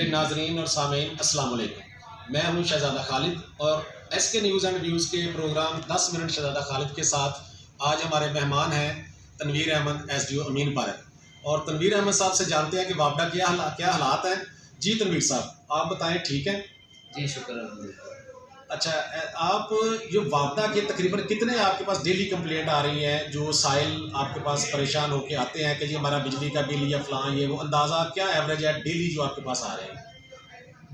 मेरे नाजरीन और सामीन अस्सलाम वालेकुम। मैं हूं शहजादा खालिद और SK न्यूज़ एंड व्यूज़ के प्रोग्राम 10 मिनट शहजादा खालिद के साथ आज हमारे मेहमान हैं तनवीर अहमद SDO अमीन पार्क। और तनवीर अहमद साहब से जानते हैं कि वापडा क्या हालात हैं। जी तनवीर साहब आप बताएं, ठीक है? जी शुक्र। अच्छा, आप जो वापडा के तकरीबन कितने आपके पास डेली कंप्लेंट आ रही हैं, जो साइल आपके पास परेशान होके आते हैं कि जी हमारा बिजली का बिल या फलां ये वो, अंदाज़ा क्या एवरेज है डेली जो आपके पास आ रहे हैं?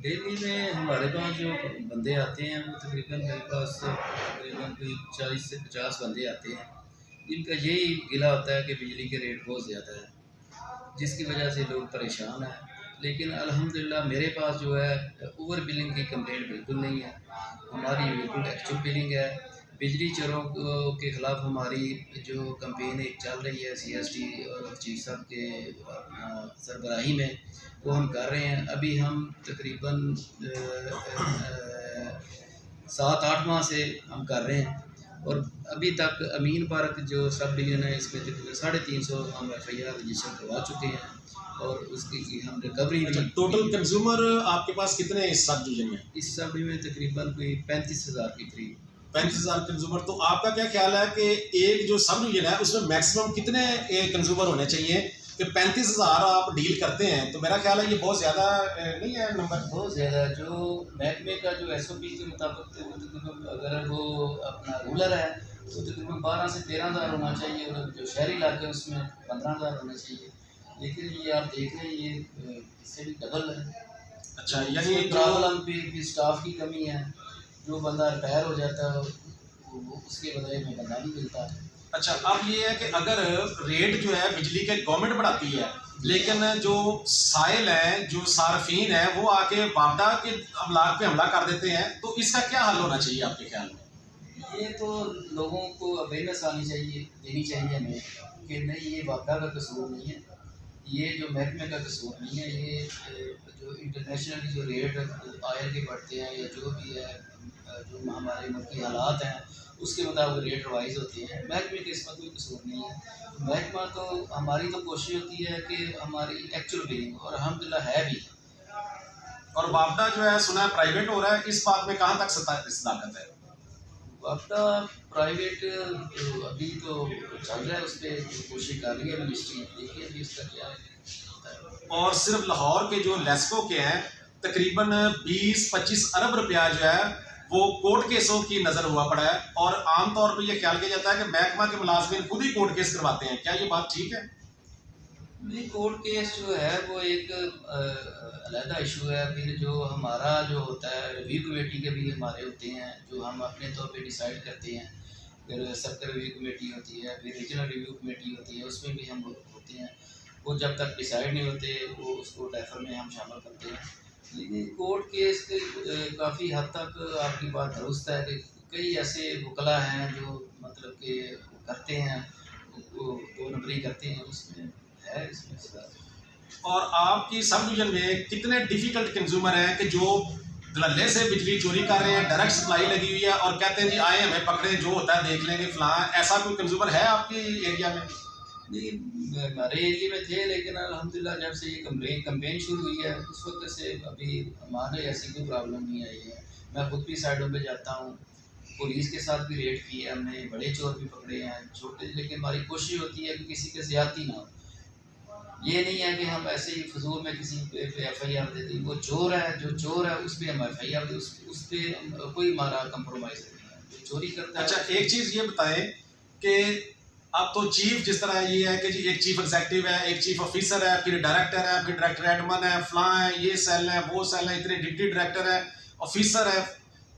डेली में हमारे पास जो बंदे आते हैं वो तकरीबन मेरे पास तकरीबन कोई 40 से 50 बंदे आते हैं, जिनका यही गिला होता है कि बिजली के रेट बहुत ज़्यादा है, जिसकी वजह से लोग परेशान हैं। लेकिन अल्हम्दुलिल्लाह मेरे पास जो है ओवर बिलिंग की कंप्लेंट बिल्कुल नहीं है। हमारी बिल्कुल एक्चुअल बिलिंग है। बिजली चोरों के ख़िलाफ़ हमारी जो कंपेन एक चल रही है CST और चीफ साहब के सरबराही में, वो हम कर रहे हैं। अभी हम तकरीबन 7-8 माह से हम कर रहे हैं और अभी तक अमीन पार्क जो सब डिवीज़न है इसमें तकरीबन 350 हम FIR रजिस्टर करवा चुके हैं और उसकी हम रिकवरी भी। टोटल कंज्यूमर आपके पास कितने हैं इस सब डिवीजन में? इस सब डिवीजन में तकरीबन कोई 35,000 के करीब। 35,000 कंज्यूमर। तो आपका क्या ख्याल है कि एक जो सब डिवीजन है उसमें मैक्सिमम कितने कंज्यूमर होने चाहिए कि 35,000 आप डील करते हैं? तो मेरा ख्याल है ये बहुत ज़्यादा नहीं है नंबर? बहुत ज़्यादा। जो महकमे का जो SOP के मुताबिक तकरीबन अगर वो अपना रूलर है तो तकरीबन 12 से 13,000 होना चाहिए और जो शहरी इलाके हैं उसमें 15,000 होना चाहिए। लेकिन ये आप देख रहे हैं ये इससे भी डबल है। अच्छा, यानी प्रॉब्लम भी स्टाफ की कमी है। जो बंदा रिटायर हो जाता है वो उसके बदले में बंदा नहीं मिलता है। अच्छा, अब ये है कि अगर रेट जो है बिजली के गवर्नमेंट बढ़ाती है, लेकिन जो साइल हैं, जो सार्फिन है, वो आके वापडा के अमलाक पे हमला कर देते हैं, तो इसका क्या हल होना चाहिए आपके ख्याल में? ये तो लोगों को अवेयरनेस आनी चाहिए, देनी चाहिए हमें कि नहीं ये वापडा का कसूर नहीं है, ये जो महकमे का कसूर नहीं है। ये जो इंटरनेशनली जो रेट आयल के बढ़ते हैं या जो भी है जो हमारे मुल्क के हालात हैं उसके मुताबिक रेट रिवाइज होते हैं। महकमे के इसमें कोई कसूर नहीं है। महकमा तो हमारी तो कोशिश होती है कि हमारी एक्चुअल बिलिंग, और अल्हम्दुलिल्लाह है भी। और वापडा जो है सुना है प्राइवेट हो रहा है, इस बात में कहाँ तक सदाकत है? वापडा प्राइवेट अभी तो चल रहा है, उस पर कोशिश कर रही है मिनिस्ट्री, देखिए अभी इसका क्या है। और सिर्फ लाहौर के जो लेस्को के हैं तकरीबन 20-25 अरब रुपया जो है वो कोर्ट केसों की नज़र हुआ पड़ा है, और आमतौर पर यह ख्याल किया जाता है कि महकमा के मुलाजमिन खुद ही कोर्ट केस करवाते हैं। क्या ये बात ठीक है? नहीं, कोर्ट केस जो है वो एक अलहदा इशू है। फिर जो हमारा जो होता है रिव्यू कमेटी के भी हमारे होते हैं जो हम अपने तौर पे डिसाइड करते हैं। फिर सब रिव्यू कमेटी होती है, फिर रीजनल रिव्यू कमेटी होती है, उसमें भी हम होते हैं। वो जब तक डिसाइड नहीं होते वो उसको रेफर में हम शामिल करते हैं। लेकिन कोर्ट केस काफ़ी हद तक आपकी बात दुरुस्त है कि कई ऐसे वकला हैं जो मतलब कि करते हैं, वो 2 नंबरी करते हैं, उसमें है इसमें सर। और आपकी सब डिवीजन में कितने डिफिकल्ट कंज्यूमर हैं कि जो धड़ल्ले से बिजली चोरी कर रहे हैं, डायरेक्ट सप्लाई लगी हुई है और कहते हैं जी आए हमें पकड़े, जो होता है देख लेंगे फलां? ऐसा कोई कंज्यूमर है आपके एरिया में? नहीं, हमारे एरिया में थे, लेकिन अल्हम्दुलिल्लाह जब से ये कंपेन शुरू हुई है उस वक्त से अभी हमारे ऐसी कोई प्रॉब्लम नहीं आई है। मैं खुद भी साइडों पे जाता हूँ, पुलिस के साथ भी रेड की है हमने, बड़े चोर भी पकड़े हैं, छोटे। लेकिन हमारी कोशिश होती है कि किसी के ज़्यादती ना हो। ये नहीं है कि हम ऐसे ही फजूल में किसी पे FIR दे दी। वो चोर है, जो चोर है उस पर हम FIR दे, उस पर कोई हमारा कंप्रोमाइज़ नहीं है। जो चोरी करता है। अच्छा, एक चीज़ ये बताएं कि अब तो चीफ जिस तरह ये है कि जी एक चीफ एग्जेक्टिव है, एक चीफ ऑफिसर है, फिर डायरेक्टर है, फिर डायरेक्टर एडमन है, फलां है, ये सेल है, वो सेल है, इतने डिप्टी डायरेक्टर है, ऑफिसर है।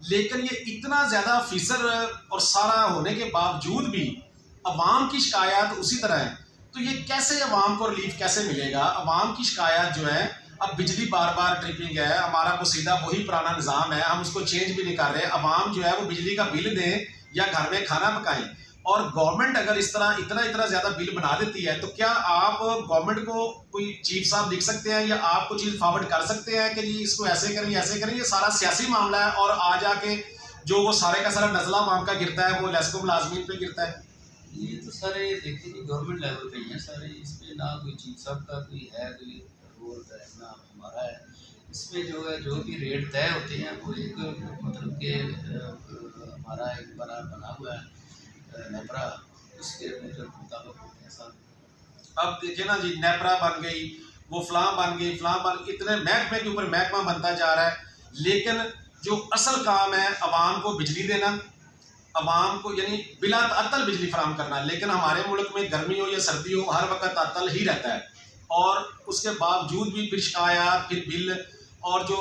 लेकिन ये इतना ज़्यादा ऑफिसर और सारा होने के बावजूद भी अवाम की शिकायत उसी तरह है। तो ये कैसे अवाम को रिलीफ कैसे मिलेगा? अवाम की शिकायत जो है, अब बिजली बार बार ट्रिपिंग है, हमारा को सीधा वही पुराना निज़ाम है, हम उसको चेंज भी नहीं कर रहे। अवाम जो है वो बिजली का बिल दें या घर में खाना पकाएं, और गवर्नमेंट अगर इस तरह इतना ज़्यादा बिल बना देती है तो क्या आप गवर्नमेंट को कोई चीफ साहब लिख सकते हैं या आप कुछ चीज़ फॉरवर्ड कर सकते हैं कि जी इसको ऐसे करें ऐसे करें? ये सारा सियासी मामला है और आ जाके जो वो सारे का सारा नज़ला अवाम का गिरता है वो लेस्को मुलाजमीन पे गिरता है। ये तो सारे देखिए कि गवर्नमेंट लेवल पे ही हैं सारे। इस पे ना कोई चीफ साहब का कोई है कोई रोल है, ना हमारा है। इसमें जो है जो भी रेट तय होते हैं वो एक मतलब कि हमारा एक बना हुआ है नेपरा, उसके मतलब मुताबिक होते हैं सब। अब देखिए ना जी, नेपरा बन गई, वो फलां बन गई, फलां बन, इतने महकमे के ऊपर महकमा बनता जा रहा है, लेकिन जो असल काम है आवाम को बिजली देना, आवाम को यानी बिला अतल बिजली फराम करना। लेकिन हमारे मुल्क में गर्मी हो या सर्दी हो हर वक्त अतल ही रहता है, और उसके बावजूद भी फिर शिकायत, फिर बिल। और जो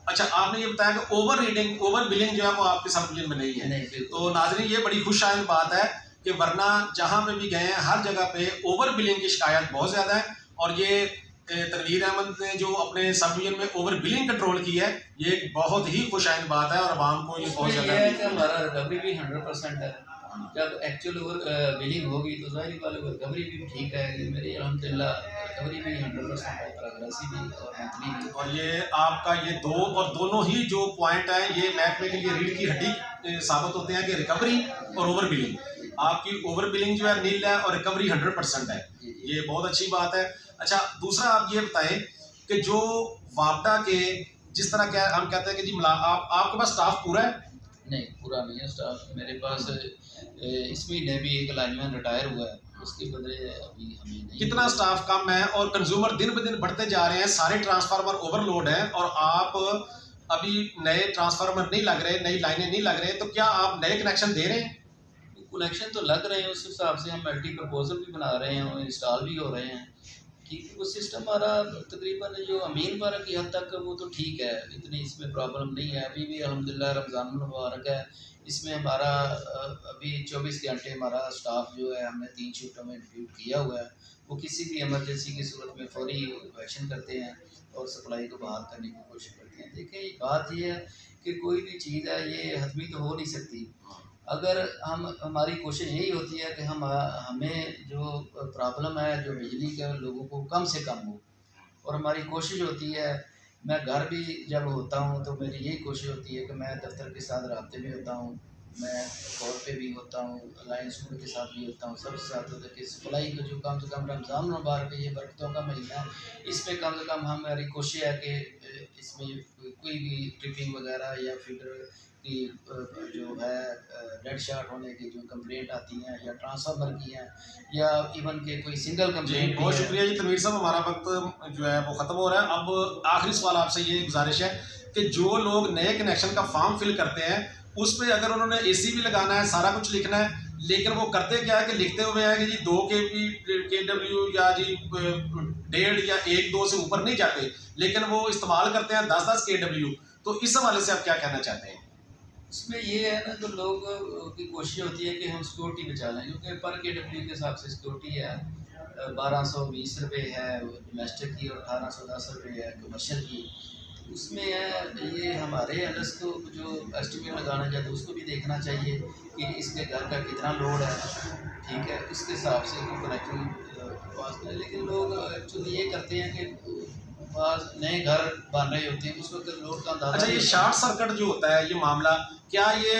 अच्छा आपने ये बताया कि ओवर रीडिंग, ओवर बिलिंग जो है वो आपके सब में नहीं है। नहीं, तो नाज़रीन, ये बड़ी खुशहाल बात है कि वरना जहाँ पे भी गए हैं हर जगह पे ओवर बिलिंग की शिकायत बहुत ज़्यादा है। और ये तनवीर अहमद ने जो अपने सब डिवीजन में ओवर बिलिंग कंट्रोल की है, ये एक बहुत ही खुशहाल बात है और आवाम को ये बहुत ये ज़्यादा है कि हमारा रिकवरी भी 100% है। जब एक्चुअल ओवर बिलिंग होगी तो ज़ाहिर वाले रिकवरी भी ठीक है। मेरी अल्हम्दुलिल्लाह रिकवरी भी 100% है, प्रोग्रेसिव भी और मंथली भी। और ये आपका ये दो और दोनों ही जो पॉइंट है ये महकमे के लिए रीढ़ की हड्डी साबित होते हैं कि रिकवरी और ओवर बिलिंग। आपकी ओवर बिलिंग जो है नील है और रिकवरी 100% है, ये बहुत अच्छी बात है। अच्छा, दूसरा आप ये बताएं कि जो वापडा के जिस तरह क्या हम कहते हैं कि जी आपके पास स्टाफ पूरा है? नहीं, पूरा नहीं है स्टाफ मेरे पास। इस महीने भी एक लाइनमैन रिटायर हुआ है, उसके बदले अभी हमें नहीं। कितना स्टाफ कम है और कंज्यूमर दिन ब दिन बढ़ते जा रहे हैं, सारे ट्रांसफार्मर ओवरलोड हैं और आप अभी नए ट्रांसफार्मर नहीं लग रहे, नई लाइनें नहीं लग रहे, तो क्या आप नए कनेक्शन दे रहे हैं? कनेक्शन तो लग रहे हैं, उस हिसाब से हम मल्टी प्रपोजल भी बना रहे हैं और इंस्टॉल भी हो रहे हैं। ठीक, वो सिस्टम हमारा तकरीबन जो अमीन पारा की हद तक वो तो ठीक है, इतनी इसमें प्रॉब्लम नहीं है। अभी भी अल्हम्दुलिल्लाह रमज़ान मुबारक है, इसमें हमारा अभी 24 घंटे हमारा स्टाफ जो है हमने 3 शिफ्टों में डिप्यूट किया हुआ है। वो किसी भी इमरजेंसी की सूरत में फौरी एक्शन करते हैं और सप्लाई को बहाल करने की कोशिश करते हैं। देखिए, बात ये है कि कोई भी चीज़ है ये हतमी तो हो नहीं सकती। अगर हमारी कोशिश यही होती है कि हमें जो प्रॉब्लम है जो बिजली के लोगों को कम से कम हो, और हमारी कोशिश होती है, मैं घर भी जब होता हूँ तो मेरी यही कोशिश होती है कि मैं दफ्तर के साथ राब्ते में होता हूँ, मैं कॉल पे भी होता हूँ, अलायंस के साथ भी होता हूँ, सबके साथ होता है कि सप्लाई को जो कम से कम रमज़ान मुबारक ये बरकतों का महीना है, इस पर कम से कम हमारी कोशिश है कि इसमें कोई भी ट्रिपिंग वगैरह या फीडर की जो है डेड शॉट होने की जो कंप्लेंट आती हैं या ट्रांसफार्मर की हैं या इवन के कोई सिंगल कंप्लेंट। बहुत शुक्रिया जी तनवीर साहब, हमारा वक्त जो है वो ख़त्म हो रहा है। अब आखिरी सवाल आपसे ये गुजारिश है कि जो लोग नए कनेक्शन का फॉर्म फिल करते हैं उस पर अगर उन्होंने एसी भी लगाना है, सारा कुछ लिखना है, लेकिन वो करते क्या है कि लिखते हुए हैं कि जी 2 kW या जी 1.5 या 1-2 से ऊपर नहीं जाते, लेकिन वो इस्तेमाल करते हैं 10-10 kW। तो इस हवाले से आप क्या कहना चाहते हैं? इसमें ये है ना, तो लोग की कोशिश होती है कि हम सिक्योरिटी बचा लें, क्योंकि पर KW के हिसाब से सिक्योरिटी है 1220 रुपये है डोमेस्टिक की और 1810 रुपये है कमर्शियल की। उसमें है ये हमारे अलस को जो एस्टिमेट लगाना चाहते हैं उसको भी देखना चाहिए कि इसके घर का कितना लोड है, ठीक है, इसके हिसाब से कनेक्शन पास करें। लेकिन लोग एक्चुअली ये करते हैं कि नए घर बन रहे होते हैं, उस वक्त लोड का अंदाजा। अच्छा, ये शॉर्ट सर्किट जो होता है ये मामला, क्या ये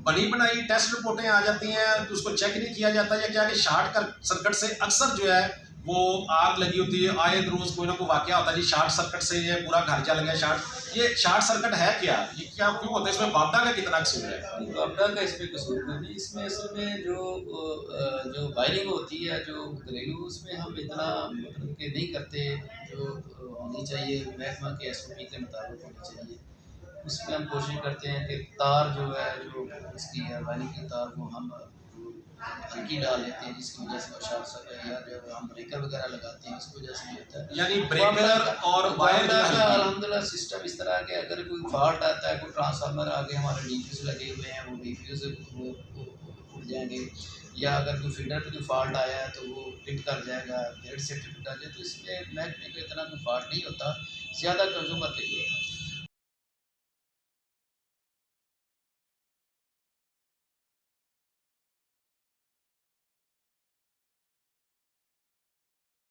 बनी बनाई टेस्ट रिपोर्टें आ जाती हैं तो उसको चेक नहीं किया जाता, या क्या कि शॉर्ट सर्किट से अक्सर जो है वो आग लगी होती है, आए रोज कोई ना कोई वाकया होता है जी शॉर्ट सर्किट से ये पूरा घर जल गया ये शॉर्ट सर्किट है क्या, ये क्या क्यों होता है, इसमें वापडा का कितना कसूर है? वापडा का इसमें कसूर नहीं, इसमें असल में जो वायरिंग होती है जो घरेलू, उसमें हम इतना मतलब कि नहीं करते जो होनी चाहिए, महकमा के SOP के मुताबिक होनी चाहिए। उसमें हम कोशिश करते हैं कि तार जो है जो इसकी है वायरिंग की तार को हम हल्की डाल लेते हैं, जिसकी वजह से शॉर्ट सर्किट, या जब हम ब्रेकर वगैरह लगाते हैं इसकी वजह से भी होता है। यानी ब्रेकर और वायर का अल्हम्दुलिल्लाह सिस्टम इस तरह के, अगर कोई फॉल्ट आता है, कोई ट्रांसफार्मर आगे हमारे DFUs लगे हुए हैं, वो DFUs उड़ जाएंगे, या अगर कोई फीडर पर कोई फॉल्ट आया है तो वो टिप कर जाएगा, डेढ़ से टिप कर जाए, तो इसमें महकमे को इतना कोई फॉल्ट नहीं होता, ज़्यादा कंज्यूमर के लिए।